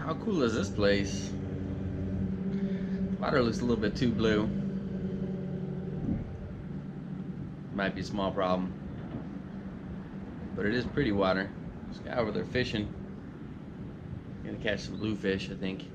How cool is this place? Water looks a little bit too blue. Might be a small problem. But it is pretty water. This guy over there fishing. Gonna catch some bluefish, I think.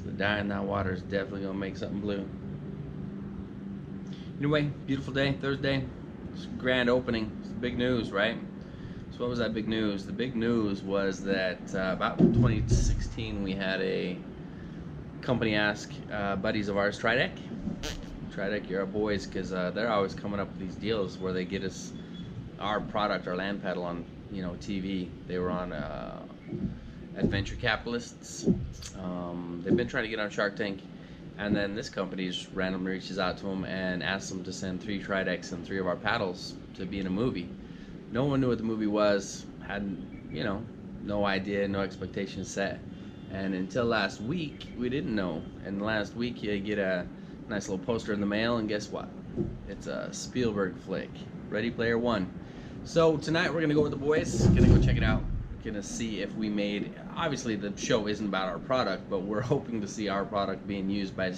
The dye in that water is definitely gonna make something blue. Anyway, beautiful day, Thursday. It's a grand opening. It's big news, right? So what was that big news? The big news was that about 2016 we had a company ask buddies of ours, Trideck, you're our boys, because they're always coming up with these deals where they get us our product, our land paddle on TV. They were on Adventure Capitalists. They've been trying to get on Shark Tank, and then this company just randomly reaches out to them and asks them to send 3 Tridecks and 3 of our paddles to be in a movie. No one knew what the movie was, had no idea, no expectations set, and until last week we didn't know. And last week you get a nice little poster in the mail, and guess what? It's a Spielberg flick, Ready Player One. So tonight we're gonna go with the boys, gonna go check it out, gonna see if we made, obviously the show isn't about our product, but we're hoping to see our product being used by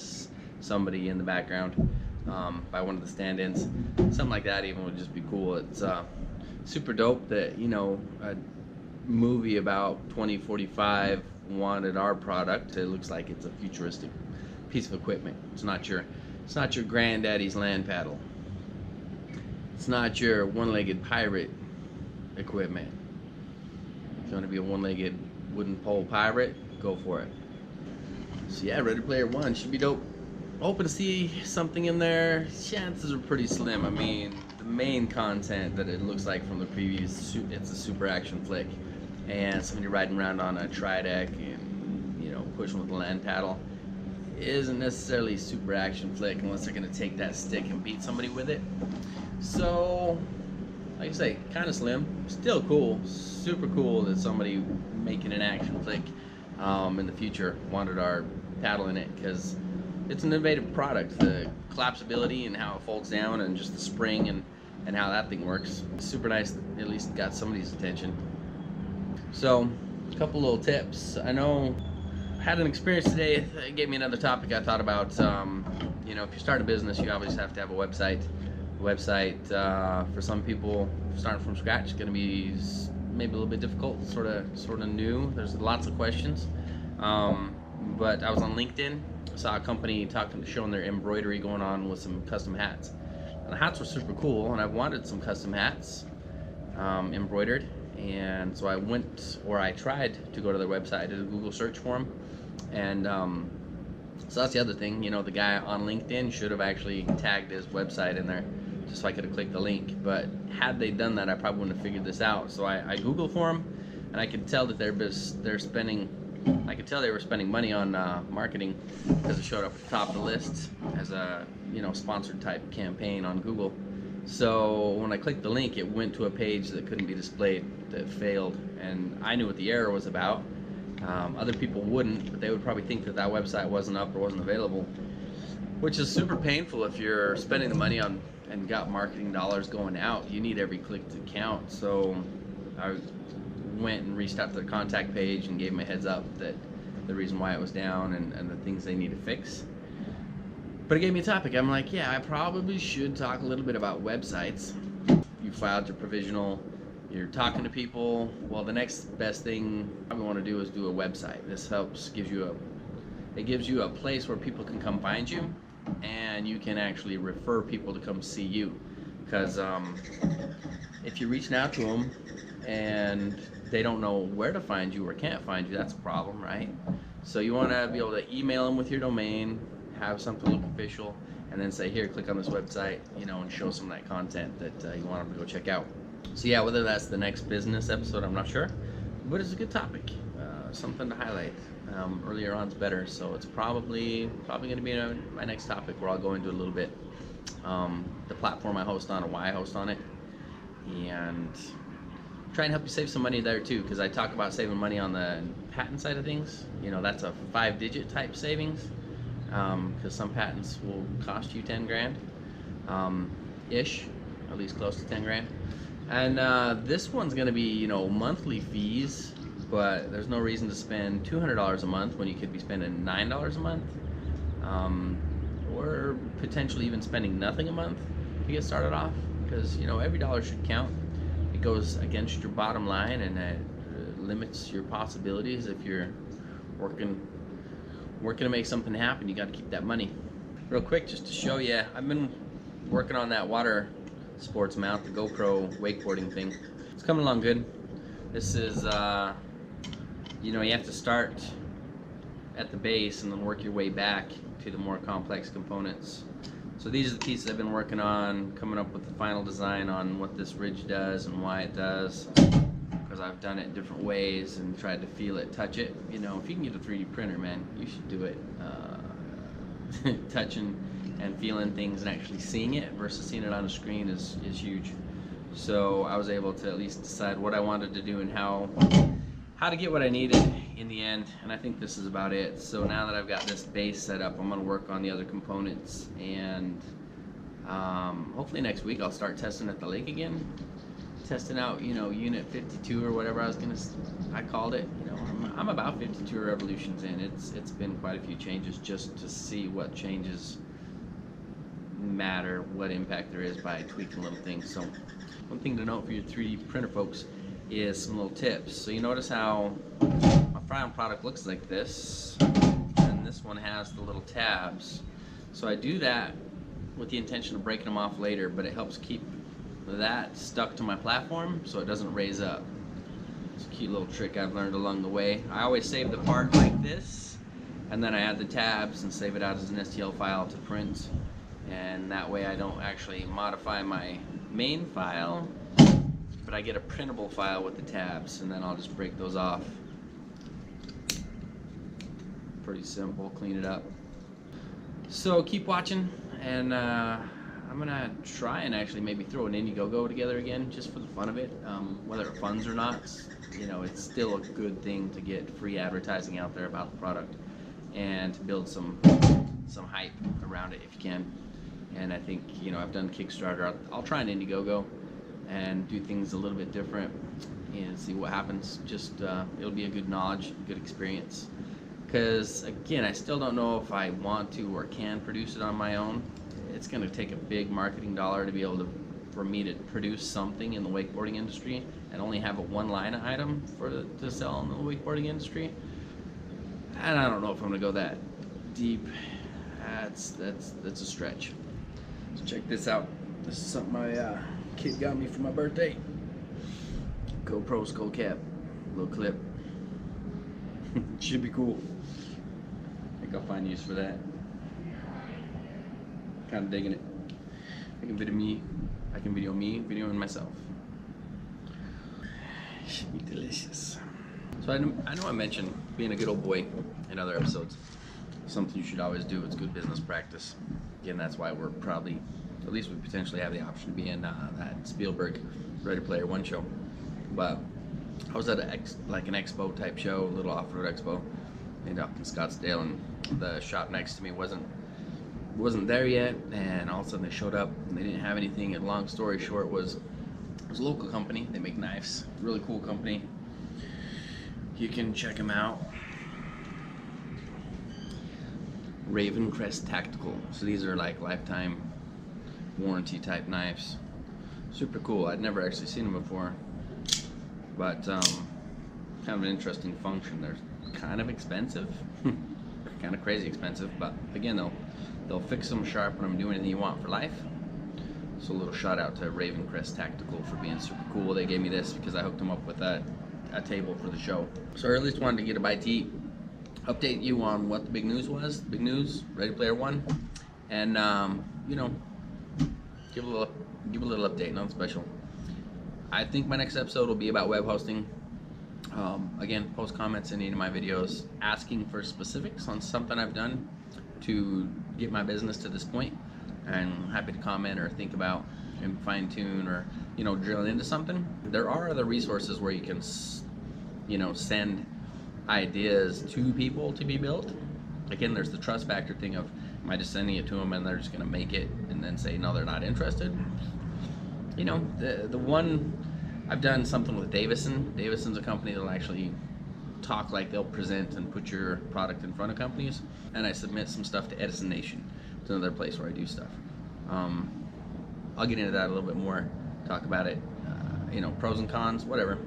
somebody in the background, by one of the stand-ins. Something like that even would just be cool. It's super dope that a movie about 2045 wanted our product. It looks like it's a futuristic piece of equipment. It's not your granddaddy's land paddle. It's not your one-legged pirate equipment. If you want to be a one-legged wooden pole pirate, go for it. So yeah, Ready Player One should be dope. Hoping to see something in there. Chances are pretty slim. I mean, the main content that it looks like from the previews, it's a super action flick, and somebody riding around on a Trideck and pushing with a land paddle isn't necessarily super action flick unless they're gonna take that stick and beat somebody with it. So, like I say, kind of slim, still cool, super cool that somebody making an action flick in the future wanted our paddle in it, because it's an innovative product. The collapsibility and how it folds down, and just the spring and how that thing works. Super nice that at least got somebody's attention. So, a couple little tips. I know I had an experience today. It gave me another topic I thought about. If you start a business, you obviously have to have a website. For some people, starting from scratch is going to be maybe a little bit difficult, sort of new. There's lots of questions. But I was on LinkedIn, saw a company showing their embroidery going on with some custom hats. And the hats were super cool, and I've wanted some custom hats embroidered. And so I tried to go to their website. I did a Google search for them, and so that's the other thing. The guy on LinkedIn should have actually tagged his website in there, just so I could have clicked the link. But had they done that, I probably wouldn't have figured this out. So I Googled for them, and I could tell that they're spending. I could tell they were spending money on marketing, because it showed up at the top of the list as a sponsored type campaign on Google. So when I clicked the link, it went to a page that couldn't be displayed, that failed, and I knew what the error was about. Other people wouldn't, but they would probably think that website wasn't up or wasn't available, which is super painful if you're spending the money on and got marketing dollars going out. You need every click to count. So I went and reached out to their contact page and gave them a heads up that the reason why it was down and the things they need to fix. But it gave me a topic. I'm like, yeah, I probably should talk a little bit about websites. You filed your provisional, you're talking to people. Well, the next best thing I want to do is do a website. This gives you a place where people can come find you, and you can actually refer people to come see you. Because if you're reaching out to them and they don't know where to find you or can't find you, that's a problem, right? So you want to be able to email them with your domain, have something look official, and then say, here, click on this website, and show some of that content that you want them to go check out. So yeah, whether that's the next business episode, I'm not sure, but it's a good topic, something to highlight. Earlier on's better, so it's probably going to be my next topic, where I'll go into a little bit the platform I host on, or why I host on it, and try and help you save some money there too, because I talk about saving money on the patent side of things. That's a 5-digit type savings, because some patents will cost you 10 grand ish, at least close to 10 grand, and this one's going to be monthly fees, but there's no reason to spend $200 a month when you could be spending $9 a month, or potentially even spending nothing a month to get started off, because you know every dollar should count. It goes against your bottom line, and it limits your possibilities. If you're working to make something happen, you got to keep that money. Real quick, just to show you, I've been working on that water sports mount, the GoPro wakeboarding thing. It's coming along good. This is you know, you have to start at the base and then work your way back to the more complex components. So these are the pieces I've been working on, coming up with the final design on what this ridge does and why it does, because I've done it different ways and tried to feel it, touch it. You know, if you can get a 3D printer, man, you should do it. Touching and feeling things and actually seeing it versus seeing it on a screen is huge. So I was able to at least decide what I wanted to do and how to get what I needed in the end, and I think this is about it. So now that I've got this base set up, I'm going to work on the other components, and hopefully next week I'll start testing at the lake again, testing out, you know, unit 52 or whatever I called it. You know, I'm about 52 revolutions in. It's been quite a few changes just to see what changes matter, what impact there is by tweaking little things. So one thing to note for your 3D printer folks is some little tips. So you notice how my fry-on product looks like this, and this one has the little tabs. So I do that with the intention of breaking them off later, but it helps keep that stuck to my platform so it doesn't raise up. It's a cute little trick I've learned along the way. I always save the part like this, and then I add the tabs and save it out as an STL file to print, and that way I don't actually modify my main file, but I get a printable file with the tabs, and then I'll just break those off. Pretty simple, clean it up. So keep watching, and I'm gonna try and actually maybe throw an Indiegogo together again, just for the fun of it. Whether it funds or not, you know, it's still a good thing to get free advertising out there about the product and to build some hype around it if you can. And I think, you know, I've done Kickstarter. I'll try an Indiegogo and do things a little bit different and see what happens. Just it'll be a good knowledge, good experience. Because again, I still don't know if I want to or can produce it on my own. It's going to take a big marketing dollar to be able for me to produce something in the wakeboarding industry and only have a one line item to sell in the wakeboarding industry. And I don't know if I'm going to go that deep. That's a stretch. So check this out. This is something my kid got me for my birthday. GoPro skull cap, little clip. Should be cool. I think I'll find use for that. Kind of digging it. I can video me videoing myself. Should be delicious. So I know I mentioned being a good old boy in other episodes. Something you should always do. It's good business practice. Again, that's why we're probably, at least we potentially have the option to be in that Spielberg Ready Player One show. But I was at an expo type show, a little off-road expo, and up in Scottsdale, and the shop next to me wasn't there yet, and all of a sudden they showed up and they didn't have anything. And long story short, it was a local company. They make knives, really cool company. You can check them out. Ravencrest Tactical. So these are like lifetime warranty type knives. Super cool. I'd never actually seen them before, but kind of an interesting function. They're kind of expensive, kind of crazy expensive, but again, they'll fix them, sharpen them, do anything you want for life. So a little shout out to Ravencrest Tactical for being super cool. They gave me this because I hooked them up with a table for the show. So I at least wanted to get a bite to eat, update you on what the big news was. Big news, Ready Player One, and you know, give a little update, nothing special. I think my next episode will be about web hosting. Again, post comments in any of my videos asking for specifics on something I've done to get my business to this point, and I'm happy to comment or think about and fine tune or, you know, drill into something. There are other resources where you can, you know, send ideas to people to be built. Again, there's the trust factor thing of, am I just sending it to them and they're just gonna make it and then say no, they're not interested? You know, the one, I've done something with Davison's a company that'll actually talk like they'll present and put your product in front of companies. And I submit some stuff to Edison Nation. It's another place where I do stuff. I'll get into that a little bit more, talk about it, you know, pros and cons, whatever.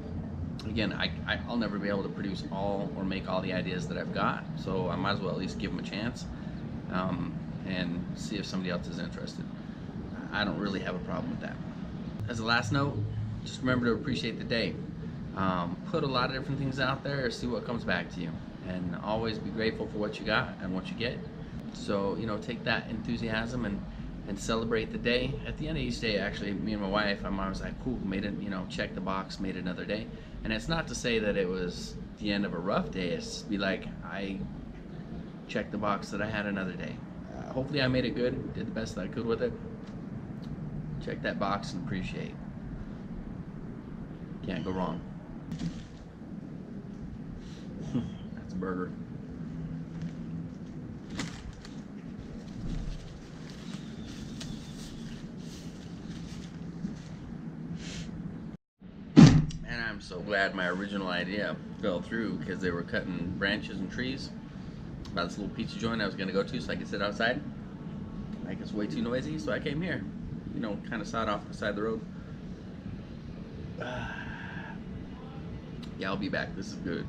Again, I'll never be able to produce all or make all the ideas that I've got, so I might as well at least give them a chance and see if somebody else is interested. I don't really have a problem with that. As a last note, just remember to appreciate the day. Put a lot of different things out there, see what comes back to you, and always be grateful for what you got and what you get. So, you know, take that enthusiasm and celebrate the day. At the end of each day, actually, me and my wife, I'm always like, cool, made it, you know, check the box, made another day. And it's not to say that it was the end of a rough day, it's to be like, I checked the box that I had another day. Hopefully I made it good, did the best that I could with it. Check that box and appreciate. Can't go wrong. That's a burger. And I'm so glad my original idea fell through, because they were cutting branches and trees about this little pizza joint I was going to go to so I could sit outside. Like, it's way too noisy, so I came here. You know, kind of sawed off the side of the road. Yeah, I'll be back. This is good.